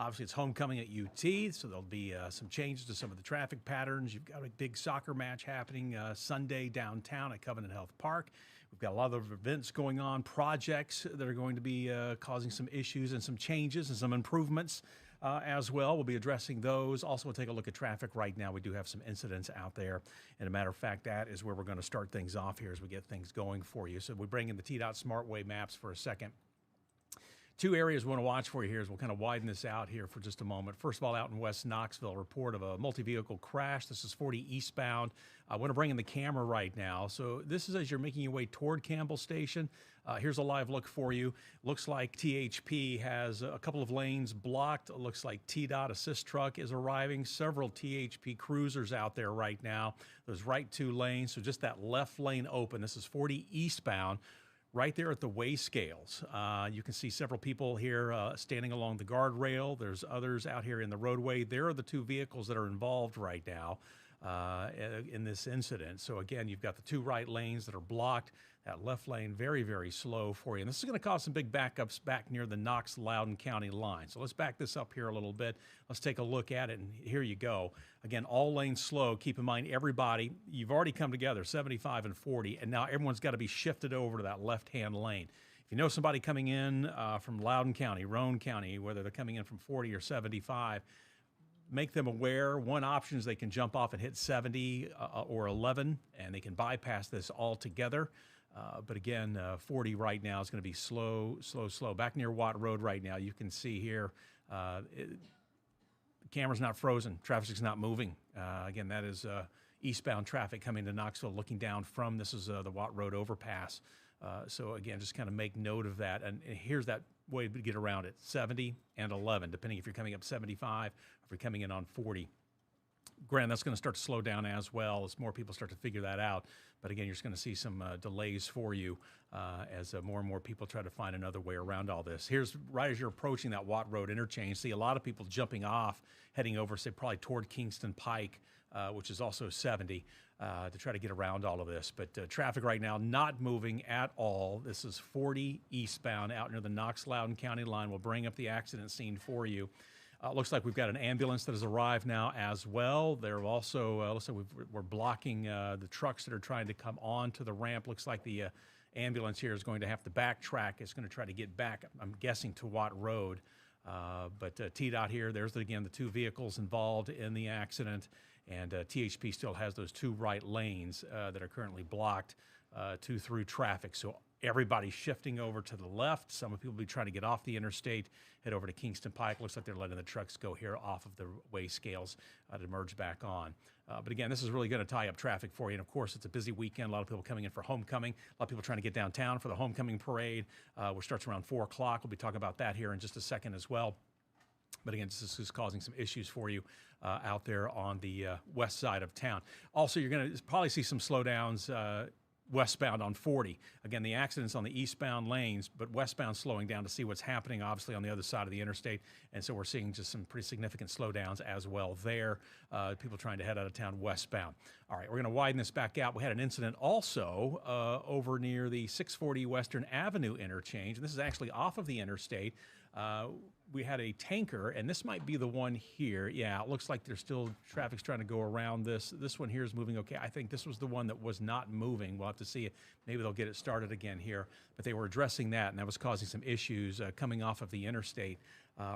Obviously, it's homecoming at UT, so there'll be some changes to some of the traffic patterns. You've got a big soccer match happening Sunday downtown at Covenant Health Park. We've got a lot of events going on, projects that are going to be causing some issues and some changes and some improvements as well. We'll be addressing those. Also, we'll take a look at traffic right now. We do have some incidents out there. And a matter of fact, that is where we're going to start things off here as we get things going for you. So we bring in the TDOT SmartWay maps for a second. Two areas we want to watch for you here as we'll kind of widen this out here for just a moment. First of all, out in West Knoxville, a report of a multi-vehicle crash. This is 40 eastbound. I want to bring in the camera right now. So this is as you're making your way toward Campbell Station. Here's a live look for you. Looks like THP has a couple of lanes blocked. It looks like TDOT assist truck is arriving. Several THP cruisers out there right now. Those right two lanes, so just that left lane open. This is 40 eastbound. Right there at the weigh scales. You can see several people here standing along the guardrail. There's others out here in the roadway. There are the two vehicles that are involved right now in this incident. So again, you've got the two right lanes that are blocked. That left lane very, very slow for you. And this is going to cause some big backups back near the Knox-Loudoun County line. So let's back this up here a little bit. Let's take a look at it, and here you go. Again, all lanes slow. Keep in mind, everybody, you've already come together, 75 and 40, and now everyone's got to be shifted over to that left-hand lane. If you know somebody coming in from Loudoun County, Roane County, whether they're coming in from 40 or 75, make them aware. One option is they can jump off and hit 70 or 11, and they can bypass this altogether. But again, 40 right now is going to be slow, slow, slow. Back near Watt Road right now, you can see here, the camera's not frozen. Traffic's not moving. Again, that is eastbound traffic coming to Knoxville looking down from, this is the Watt Road overpass. So again, just kind of make note of that. And here's that way to get around it, 70 and 11, depending if you're coming up 75 or if you're coming in on 40. Granted, that's going to start to slow down as well as more people start to figure that out. But again, you're just going to see some delays for you as more and more people try to find another way around all this. Here's right as you're approaching that Watt Road interchange, see a lot of people jumping off, heading over, say, probably toward Kingston Pike, which is also 70, to try to get around all of this. But traffic right now not moving at all. This is 40 eastbound out near the Knox-Loudoun County line. We'll bring up the accident scene for you. Looks like we've got an ambulance that has arrived now as well. They're also, looks like we're blocking the trucks that are trying to come onto the ramp. Looks like the ambulance here is going to have to backtrack. It's going to try to get back, I'm guessing, to Watt Road. But TDOT here, there's, again, the two vehicles involved in the accident. And THP still has those two right lanes that are currently blocked to through traffic. So everybody's shifting over to the left. Some people will be trying to get off the interstate, head over to Kingston Pike. Looks like they're letting the trucks go here off of the weigh scales to merge back on. But again, this is really going to tie up traffic for you. And of course, it's a busy weekend. A lot of people coming in for homecoming. A lot of people trying to get downtown for the homecoming parade, which starts around 4 o'clock. We'll be talking about that here in just a second as well. But again, this is causing some issues for you out there on the west side of town. Also, you're going to probably see some slowdowns westbound on 40. Again, the accident's on the eastbound lanes, but westbound slowing down to see what's happening, obviously, on the other side of the interstate. And so we're seeing just some pretty significant slowdowns as well there. People trying to head out of town westbound. All right, we're going to widen this back out. We had an incident also over near the 640 Western Avenue interchange. And this is actually off of the interstate. We had a tanker, and this might be the one here. Yeah, it looks like there's still traffic's trying to go around this. This one here is moving okay. I think this was the one that was not moving. We'll have to see it. Maybe they'll get it started again here. But they were addressing that, and that was causing some issues coming off of the interstate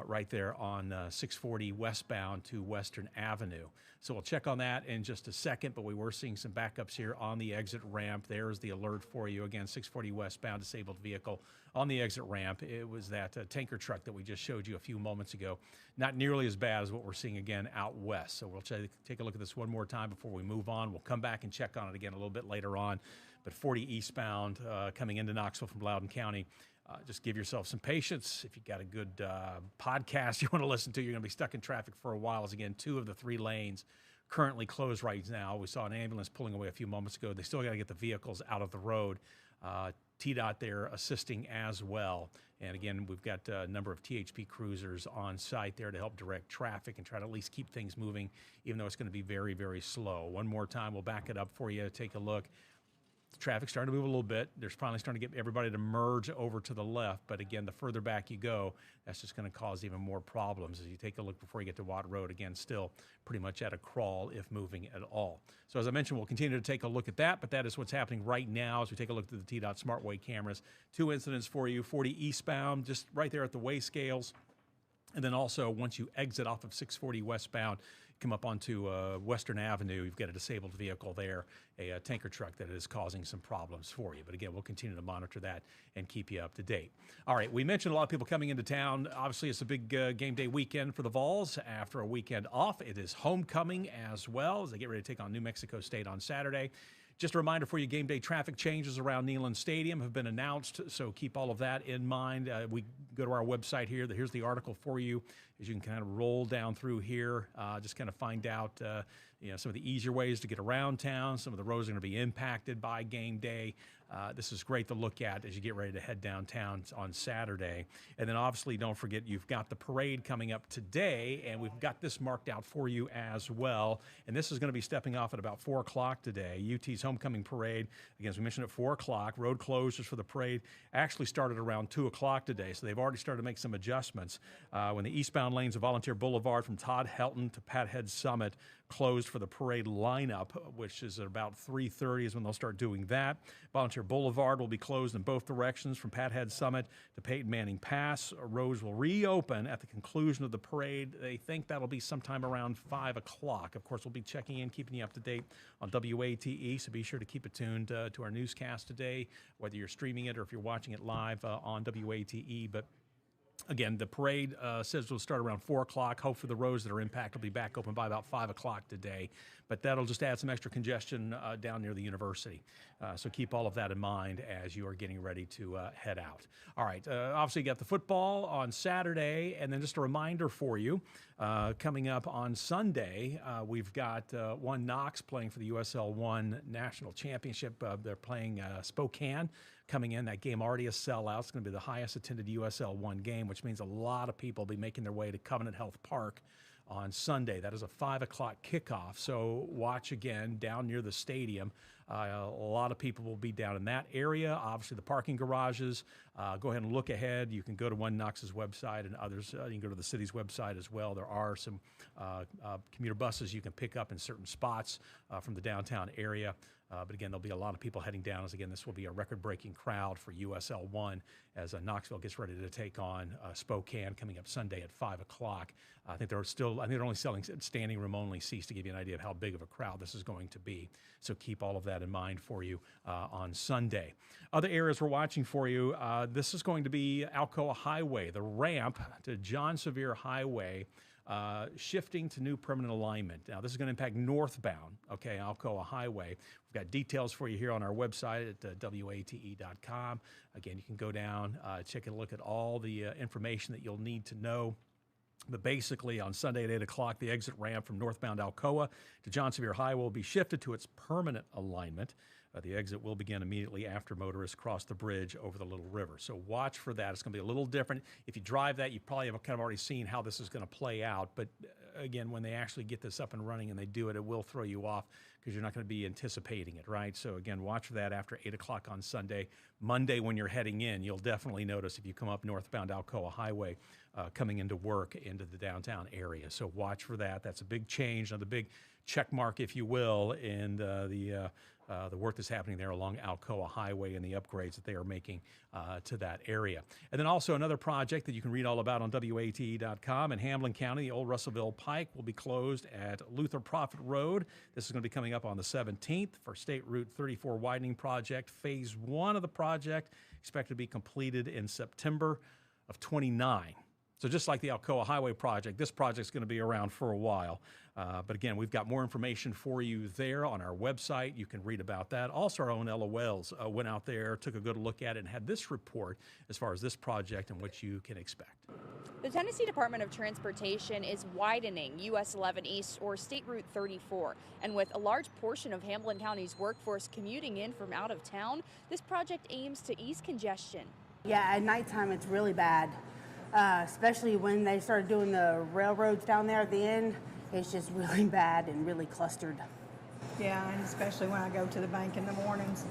right there on 640 westbound to Western Avenue. So we'll check on that in just a second, but we were seeing some backups here on the exit ramp. There's the alert for you. Again, 640 westbound, disabled vehicle on the exit ramp. It was that tanker truck that we just showed you a few moments ago. Not nearly as bad as what we're seeing again out west. So we'll take a look at this one more time before we move on. We'll come back and check on it again a little bit later on. But 40 eastbound coming into Knoxville from Loudoun County. Just give yourself some patience. If you've got a good podcast you want to listen to, you're going to be stuck in traffic for a while. As again, 2 of the 3 lanes currently closed right now. We saw an ambulance pulling away a few moments ago. They still got to get the vehicles out of the road. TDOT there assisting as well. And again, we've got a number of THP cruisers on site there to help direct traffic and try to at least keep things moving, even though it's going to be very, very slow. One more time, we'll back it up for you. Take a look. Traffic's starting to move a little bit. They're finally starting to get everybody to merge over to the left. But again, the further back you go, that's just going to cause even more problems. As you take a look before you get to Watt Road, again, still pretty much at a crawl, if moving at all. So as I mentioned, we'll continue to take a look at that, but that is what's happening right now as we take a look at the TDOT SmartWay cameras. 2 incidents for you, 40 eastbound, just right there at the weigh scales. And then also, once you exit off of 640 westbound, come up onto Western Avenue, you've got a disabled vehicle there, a tanker truck that is causing some problems for you. But again, we'll continue to monitor that and keep you up to date. All right, we mentioned a lot of people coming into town. Obviously, it's a big game day weekend for the Vols after a weekend off. It is homecoming as well as they get ready to take on New Mexico State on Saturday. Just a reminder for you, game day traffic changes around Neyland Stadium have been announced, so keep all of that in mind. We go to our website here. Here's the article for you, as you can kind of roll down through here, just kind of find out some of the easier ways to get around town. Some of the roads are going to be impacted by game day. This is great to look at as you get ready to head downtown on Saturday. And then obviously don't forget you've got the parade coming up today, and we've got this marked out for you as well. And this is going to be stepping off at about 4 o'clock today. UT's homecoming parade, again, as we mentioned, at 4 o'clock. Road closures for the parade actually started around 2 o'clock today, so they've already started to make some adjustments. When the eastbound lanes of Volunteer Boulevard from Todd Helton to Pat Head Summit closed for the parade lineup, which is at about 3:30 is when they'll start doing that. Volunteer Boulevard will be closed in both directions from Pat Head Summit to Peyton Manning Pass. Roads will reopen at the conclusion of the parade. They think that'll be sometime around 5 o'clock. Of course, we'll be checking in, keeping you up to date on WATE, so be sure to keep it tuned to our newscast today, whether you're streaming it or if you're watching it live on WATE. But again, the parade says it'll start around 4 o'clock. Hopefully the roads that are impacted will be back open by about 5 o'clock today. But that'll just add some extra congestion down near the university. So keep all of that in mind as you are getting ready to head out. All right, obviously you got the football on Saturday. And then just a reminder for you, coming up on Sunday, we've got One Knox playing for the USL One National Championship. They're playing Spokane. Coming in, that game already a sellout. It's going to be the highest attended USL One game, which means a lot of people will be making their way to Covenant Health Park on Sunday. That is a 5 o'clock kickoff. So watch again down near the stadium. A lot of people will be down in that area. Obviously, the parking garages. Go ahead and look ahead. You can go to One Knox's website and others. You can go to the city's website as well. There are some commuter buses you can pick up in certain spots from the downtown area. But again, there'll be a lot of people heading down, as again, this will be a record-breaking crowd for USL One as Knoxville gets ready to take on Spokane coming up Sunday at 5 o'clock. I think they're only selling standing room only seats to give you an idea of how big of a crowd this is going to be. So keep all of that in mind for you on Sunday. Other areas we're watching for you, this is going to be Alcoa Highway, the ramp to John Sevier Highway. Shifting to new permanent alignment. Now, this is going to impact northbound, okay, Alcoa Highway. We've got details for you here on our website at WATE.com. Again, you can go down, check a look at all the information that you'll need to know. But basically, on Sunday at 8 o'clock, the exit ramp from northbound Alcoa to John Sevier Highway will be shifted to its permanent alignment. The exit will begin immediately after motorists cross the bridge over the Little River. So watch for that. It's going to be a little different. If you drive that, you probably have kind of already seen how this is going to play out. But again, when they actually get this up and running and they do it, it will throw you off because you're not going to be anticipating it, right? So again, watch for that after 8 o'clock on Sunday. Monday, when you're heading in, you'll definitely notice if you come up northbound Alcoa Highway coming into work into the downtown area. So watch for that. That's a big change, another big check mark, if you will, in the work that's happening there along Alcoa Highway and the upgrades that they are making to that area. And then also another project that you can read all about on WATE.com in Hamblen County, the old Russellville Pike will be closed at Luther Prophet Road. This is going to be coming up on the 17th for State Route 34 widening project. Phase 1 of the project expected to be completed in September of 29. So just like the Alcoa Highway project, this project's going to be around for a while. But again, we've got more information for you there on our website. You can read about that. Also, our own Ella Wells went out there, took a good look at it, and had this report as far as this project and what you can expect. The Tennessee Department of Transportation is widening US 11 East or State Route 34. And with a large portion of Hamblen County's workforce commuting in from out of town, this project aims to ease congestion. Yeah, at nighttime it's really bad. Especially when they started doing the railroads down there at the end. It's just really bad and really clustered. Yeah, and especially when I go to the bank in the mornings,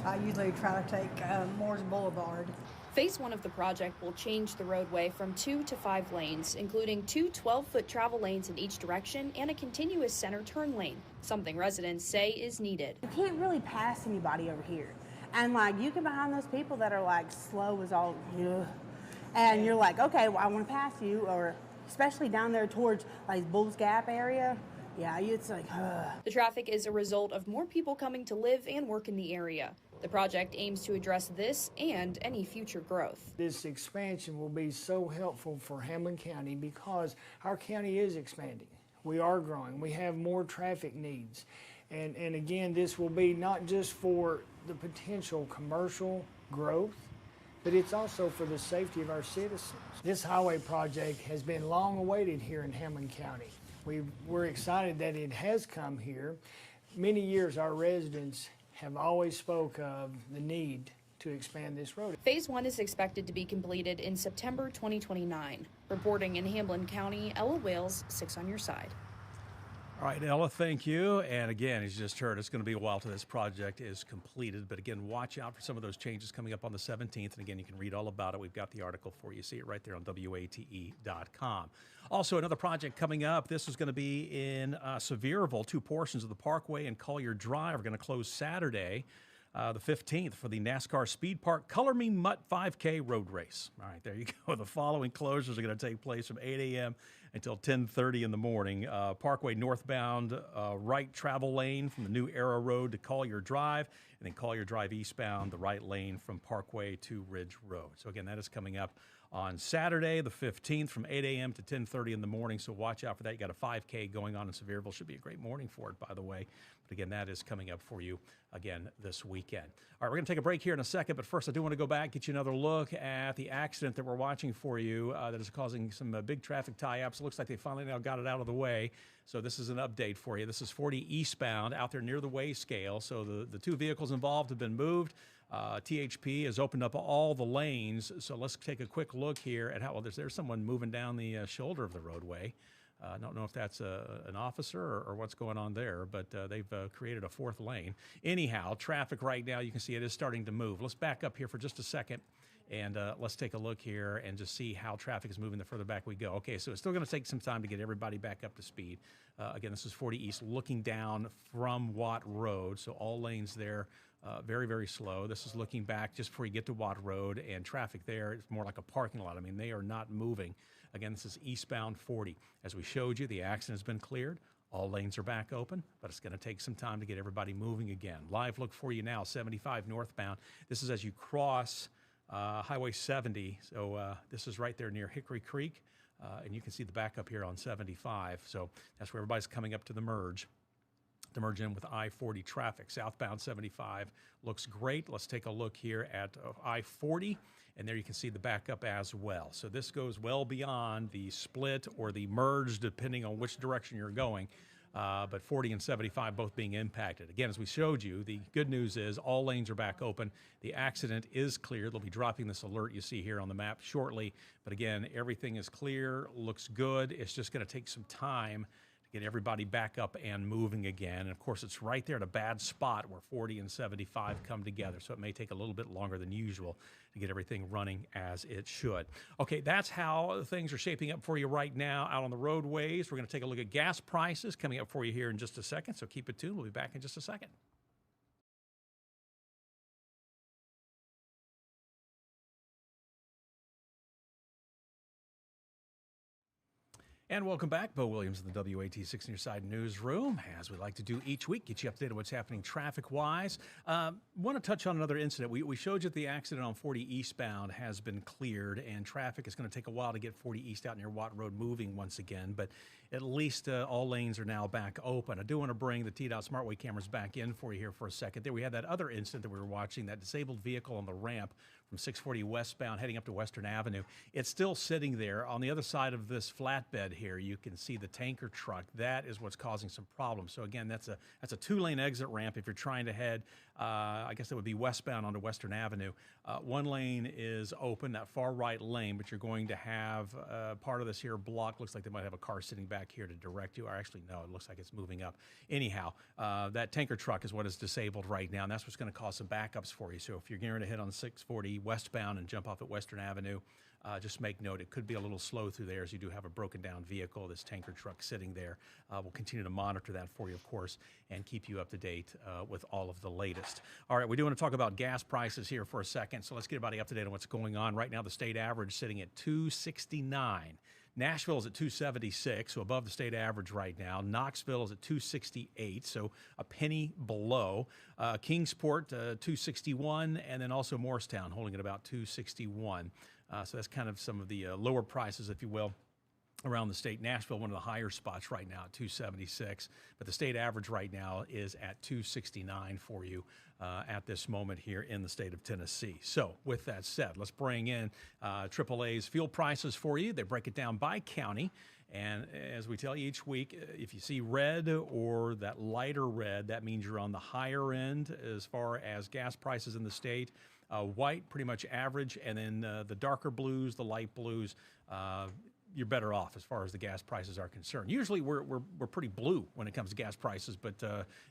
I usually try to take Moore's Boulevard. Phase 1 of the project will change the roadway from 2 to 5 lanes, including 2 12-foot travel lanes in each direction and a continuous center turn lane, something residents say is needed. You can't really pass anybody over here. And like, you get behind those people that are like slow as all, ugh. And you're like, okay, well, I want to pass you, or especially down there towards like Bulls Gap area. Yeah, it's like, ugh. The traffic is a result of more people coming to live and work in the area. The project aims to address this and any future growth. This expansion will be so helpful for Hamblen County because our county is expanding. We are growing. We have more traffic needs. And again, this will be not just for the potential commercial growth, but it's also for the safety of our citizens. This highway project has been long awaited here in Hamblen County. We're excited that it has come here. Many years our residents have always spoke of the need to expand this road. Phase 1 is expected to be completed in September 2029. Reporting in Hamblen County, Ella Wales, 6 on your side. All right, Ella, thank you. And again, as you just heard, it's going to be a while till this project is completed. But again, watch out for some of those changes coming up on the 17th. And again, you can read all about it. We've got the article for you. See it right there on WATE.com. Also, another project coming up. This is going to be in Sevierville. 2 portions of the Parkway and Collier Drive are going to close Saturday, the 15th, for the NASCAR Speed Park Color Me Mutt 5K Road Race. All right, there you go. The following closures are going to take place from 8 a.m. until 10:30 in the morning. Parkway northbound right travel lane from the New Arrow Road to Collier Drive, and then Collier Drive eastbound, the right lane from Parkway to Ridge Road. So again, that is coming up on Saturday, the 15th, from 8 a.m. to 10:30 in the morning. So watch out for that. You got a 5K going on in Sevierville. Should be a great morning for it, by the way. But again, that is coming up for you again this weekend. All right, we're going to take a break here in a second. But first, I do want to go back, get you another look at the accident that we're watching for you that is causing some big traffic tie-ups. It looks like they finally now got it out of the way. So this is an update for you. This is 40 eastbound out there near the weigh scale. So the 2 vehicles involved have been moved. THP has opened up all the lanes, so let's take a quick look here at how, well, there's someone moving down the shoulder of the roadway. I don't know if that's an officer or what's going on there, but they've created a 4th lane. Anyhow, traffic right now, you can see it is starting to move. Let's back up here for just a second, and let's take a look here and just see how traffic is moving the further back we go. Okay, so it's still going to take some time to get everybody back up to speed. Again, this is 40 East looking down from Watt Road, so all lanes there. Very, very slow. This is looking back just before you get to Watt Road, and traffic there is more like a parking lot. I mean, they are not moving. Again, this is eastbound 40. As we showed you, the accident has been cleared. All lanes are back open, but it's going to take some time to get everybody moving again. Live look for you now, 75 northbound. This is as you cross Highway 70. So this is right there near Hickory Creek, and you can see the backup here on 75. So that's where everybody's coming up to the merge. To merge in with I-40 traffic. Southbound 75 looks great. Let's take a look here at I-40, and there you can see the backup as well. So this goes well beyond the split or the merge, depending on which direction you're going. But 40 and 75 both being impacted. Again, as we showed you, the good news is all lanes are back open. The accident is clear. They'll be dropping this alert you see here on the map shortly. But again, everything is clear, looks good. It's just going to take some time to get everybody back up and moving again. And of course, it's right there at a bad spot where 40 and 75 come together. So it may take a little bit longer than usual to get everything running as it should. Okay, that's how things are shaping up for you right now out on the roadways. We're going to take a look at gas prices coming up for you here in just a second. So keep it tuned. We'll be back in just a second. And welcome back. Bo Williams in the WAT 6 on your side newsroom, as we like to do each week, get you updated on what's happening traffic-wise. Want to touch on another incident. We showed you that the accident on 40 eastbound has been cleared, and traffic is going to take a while to get 40 east out near Watt Road moving once again, but at least all lanes are now back open. I do want to bring the TDOT SmartWay cameras back in for you here for a second. There we had that other incident that we were watching, that disabled vehicle on the ramp from 640 westbound heading up to Western Avenue. It's still sitting there. On the other side of this flatbed here, you can see the tanker truck. That is what's causing some problems. So again, that's a 2-lane exit ramp if you're trying to head I guess that would be westbound onto Western Avenue. One lane is open, that far right lane, but you're going to have part of this here blocked. Looks like they might have a car sitting back here to direct you. Or actually, no, it looks like it's moving up. Anyhow, that tanker truck is what is disabled right now, and that's what's going to cause some backups for you. So if you're gearing to hit on 640 westbound and jump off at Western Avenue, just make note, it could be a little slow through there as you do have a broken down vehicle, this tanker truck sitting there. We'll continue to monitor that for you, of course, and keep you up to date with all of the latest. All right, we do want to talk about gas prices here for a second, so let's get everybody up to date on what's going on. Right now, the state average sitting at $2.69. Nashville is at $2.76, so above the state average right now. Knoxville is at $2.68, so a penny below. Kingsport, $2.61, and then also Morristown holding at about $2.61. So that's kind of some of the lower prices, if you will, around the state. Nashville, one of the higher spots right now at $2.76, but the state average right now is at $2.69 for you at this moment here in the state of Tennessee. So with that said, let's bring in AAA's fuel prices for you. They break it down by county. And as we tell you each week, if you see red or that lighter red, that means you're on the higher end as far as gas prices in the state. White, pretty much average, and then the darker blues, the light blues, you're better off as far as the gas prices are concerned. Usually we're pretty blue when it comes to gas prices, but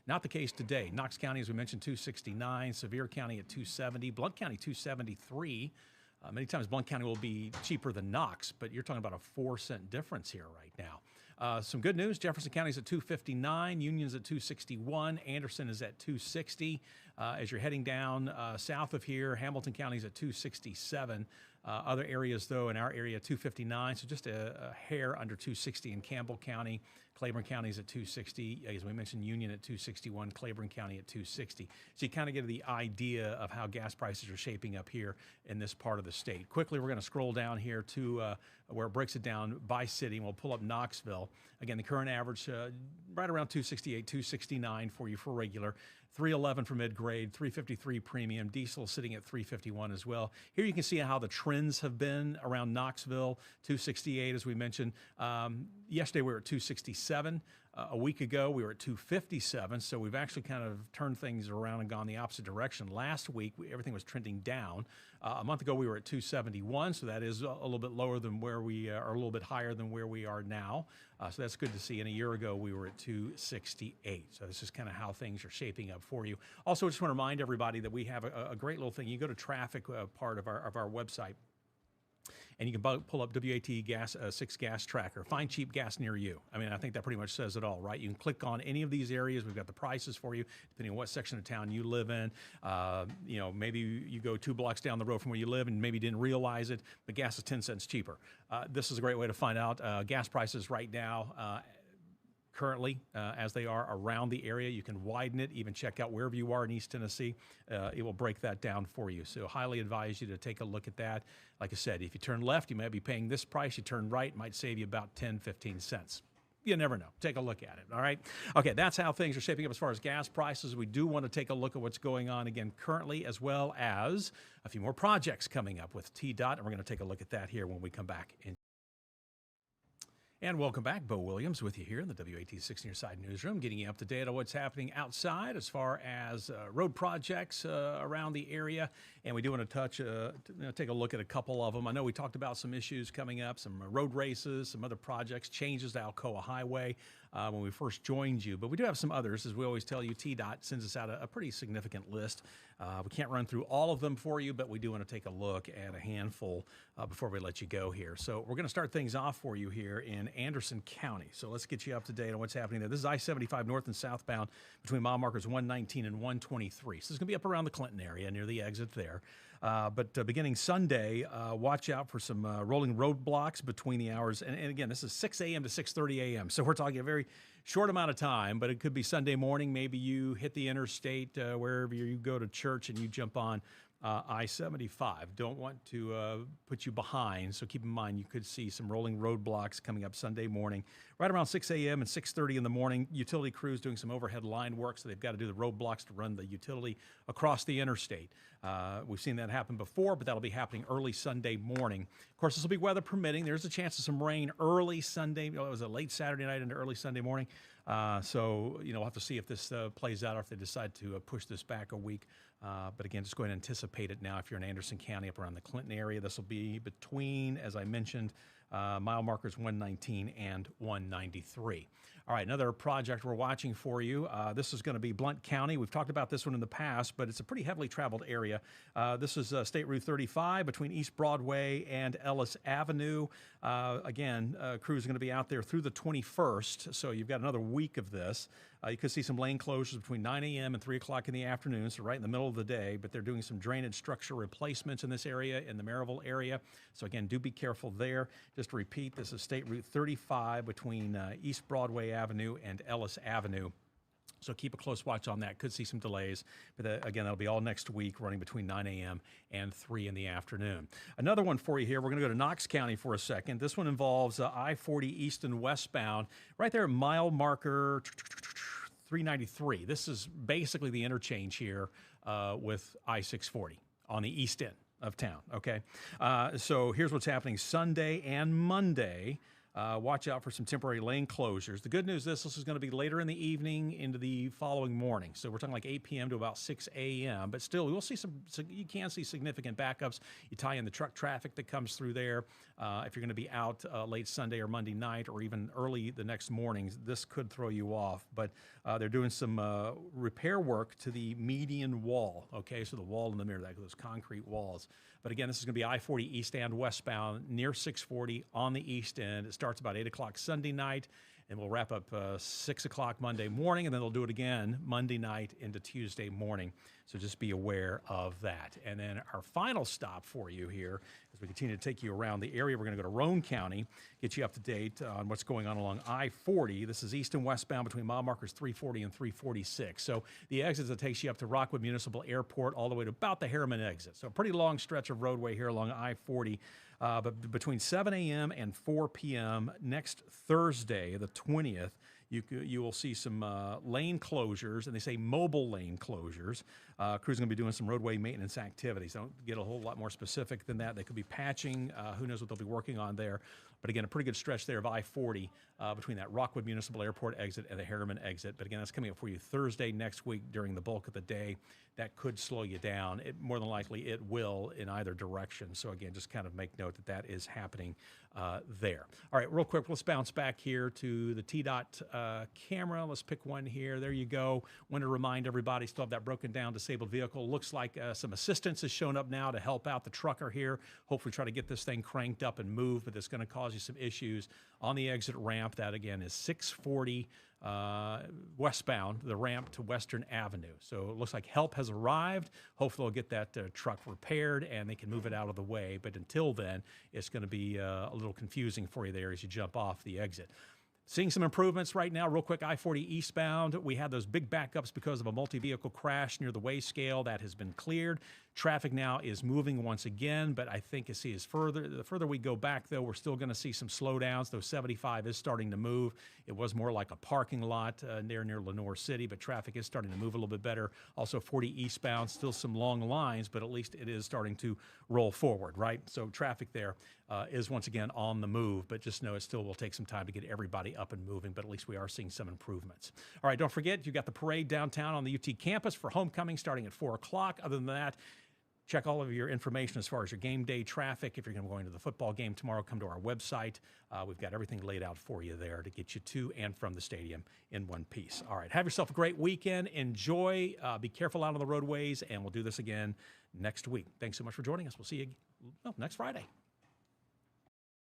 not the case today. Knox County, as we mentioned, $2.69. Sevier County at $2.70. Blount County, $2.73. Many times Blount County will be cheaper than Knox, but you're talking about a 4-cent difference here right now. Some good news, Jefferson County is at $2.59, Union's at $2.61, Anderson is at $2.60. As you're heading down south of here, Hamilton County is at $2.67. Other areas, though, in our area, $2.59, so just a hair under $2.60 in Campbell County. Claiborne County is at $2.60. As we mentioned, Union at $2.61, Claiborne County at $2.60. So you kind of get the idea of how gas prices are shaping up here in this part of the state. Quickly, we're going to scroll down here to where it breaks it down by city, and we'll pull up Knoxville. Again, the current average right around $2.68, $2.69 for you for regular. $3.11 for mid-grade, $3.53 premium. Diesel sitting at $3.51 as well. Here you can see how the trends have been around Knoxville. $2.68, as we mentioned. Yesterday we were at $2.67. A week ago we were at $2.57. So we've actually kind of turned things around and gone the opposite direction. Last week everything was trending down. A month ago we were at $2.71, so that is a little bit lower than where we are, a little bit higher than where we are now. So that's good to see. And a year ago we were at $2.68. So this is kind of how things are shaping up for you. Also, I just want to remind everybody that we have a great little thing. You go to traffic part of our website, and you can pull up WAT gas 6 gas tracker. Find cheap gas near you. I mean, I think that pretty much says it all, right? You can click on any of these areas. We've got the prices for you, depending on what section of town you live in. You know, maybe you go 2 blocks down the road from where you live and maybe didn't realize it, but gas is 10 cents cheaper. This is a great way to find out gas prices right now. Currently, as they are around the area. You can widen it, even check out wherever you are in East Tennessee. It will break that down for you. So highly advise you to take a look at that. Like I said, if you turn left, you might be paying this price. You turn right, it might save you about 10, 15 cents. You never know. Take a loot at it, all right? Okay, that's how things are shaping up as far as gas prices. We do want to take a look at what's going on again currently, as well as a few more projects coming up with TDOT, and we're going to take a look at that here when we come back in. And welcome back. Bo Williams with you here in the WAT 6 Near Side Newsroom, getting you up to date on what's happening outside as far as road projects around the area. And we do want to take a look at a couple of them. I know we talked about some issues coming up, some road races, some other projects, changes to Alcoa Highway when we first joined you. But we do have some others. As we always tell you, TDOT sends us out a pretty significant list. We can't run through all of them for you, but we do want to take a look at a handful before we let you go here. So we're going to start things off for you here in Anderson County. So let's get you up to date on what's happening there. This is I-75 north and southbound between mile markers 119 and 123. So it's going to be up around the Clinton area near the exit there. But beginning Sunday, watch out for some rolling roadblocks between the hours. And again, this is 6 a.m. to 6:30 a.m. So we're talking a very short amount of time, but it could be Sunday morning. Maybe you hit the interstate wherever you go to church and you jump on I-75. Don't want to put you behind, so keep in mind you could see some rolling roadblocks coming up Sunday morning. Right around 6 a.m. and 6:30 in the morning, utility crews doing some overhead line work, so they've got to do the roadblocks to run the utility across the interstate. We've seen that happen before, but that'll be happening early Sunday morning. Of course, this will be weather permitting. There's a chance of some rain early Sunday. It was a late Saturday night into early Sunday morning. So, we'll have to see if this plays out or if they decide to push this back a week. But again, just go ahead and anticipate it now if you're in Anderson County up around the Clinton area. This will be between, as I mentioned, mile markers 119 and 193. All right, another project we're watching for you. This is going to be Blount County. We've talked about this one in the past, but it's a pretty heavily traveled area. This is State Route 35 between East Broadway and Ellis Avenue. Again, crews are going to be out there through the 21st, so you've got another week of this. You could see some lane closures between 9 a.m. and 3 o'clock in the afternoon, so right in the middle of the day, but they're doing some drainage structure replacements in this area, in the Maryville area. So again, do be careful there. Just to repeat, this is State Route 35 between East Broadway Avenue and Ellis Avenue. So keep a close watch on that. Could see some delays. But again, that'll be all next week, running between 9 a.m. and 3 in the afternoon. Another one for you here. We're going to go to Knox County for a second. This one involves I-40 east and westbound, right there at mile marker 393. This is basically the interchange here with I-640 on the east end of town, okay? So here's what's happening Sunday and Monday. Watch out for some temporary lane closures. The good news is this is going to be later in the evening into the following morning. So we're talking like 8 p.m. to about 6 a.m. But still, we'll see you can see significant backups. You tie in the truck traffic that comes through there. If you're going to be out late Sunday or Monday night or even early the next morning, this could throw you off. But they're doing some repair work to the median wall, okay? So the wall in the middle, those concrete walls. But again, this is going to be I-40 east and westbound near 640 on the east end. It starts about 8 o'clock Sunday night, and we'll wrap up 6 o'clock Monday morning, and then they'll do it again Monday night into Tuesday morning. So just be aware of that. And then our final stop for you here, as we continue to take you around the area, we're going to go to Roane County, get you up to date on what's going on along I-40. This is east and westbound between mile markers 340 and 346. So the exit that takes you up to Rockwood Municipal Airport all the way to about the Harriman exit. So a pretty long stretch of roadway here along I-40. But between 7 a.m. and 4 p.m. next Thursday, the 20th, you will see some lane closures, and they say mobile lane closures. Crews are going to be doing some roadway maintenance activities. Don't get a whole lot more specific than that. They could be patching. Who knows what they'll be working on there. But again, a pretty good stretch there of I-40 between that Rockwood Municipal Airport exit and the Harriman exit. But again, that's coming up for you Thursday next week during the bulk of the day. That could slow you down. More than likely, it will in either direction. So again, just kind of make note that that is happening there. All right, real quick, let's bounce back here to the TDOT camera. Let's pick one here. There you go. Want to remind everybody, still have that broken down disabled vehicle. Looks like some assistance has shown up now to help out the trucker here. Hopefully try to get this thing cranked up and move, but it's going to cause you some issues on the exit ramp. That again is 640 westbound, the ramp to Western Avenue. So it looks like help has arrived. Hopefully they'll get that truck repaired and they can move it out of the way. But until then, it's going to be a little confusing for you there as you jump off the exit. Seeing some improvements right now. Real quick, I-40 eastbound. We had those big backups because of a multi-vehicle crash near the weigh scale. That has been cleared. Traffic now is moving once again, but I think the further we go back, though, we're still going to see some slowdowns, though 75 is starting to move. It was more like a parking lot near Lenoir City, but traffic is starting to move a little bit better. Also, 40 eastbound, still some long lines, but at least it is starting to roll forward, right? So traffic there is once again on the move, but just know it still will take some time to get everybody up and moving, but at least we are seeing some improvements. All right, don't forget, you've got the parade downtown on the UT campus for homecoming starting at 4 o'clock. Other than that, check all of your information as far as your game day traffic. If you're going to go into the football game tomorrow, come to our website. We've got everything laid out for you there to get you to and from the stadium in one piece. All right, have yourself a great weekend. Enjoy. Be careful out on the roadways, and we'll do this again next week. Thanks so much for joining us. We'll see you next Friday.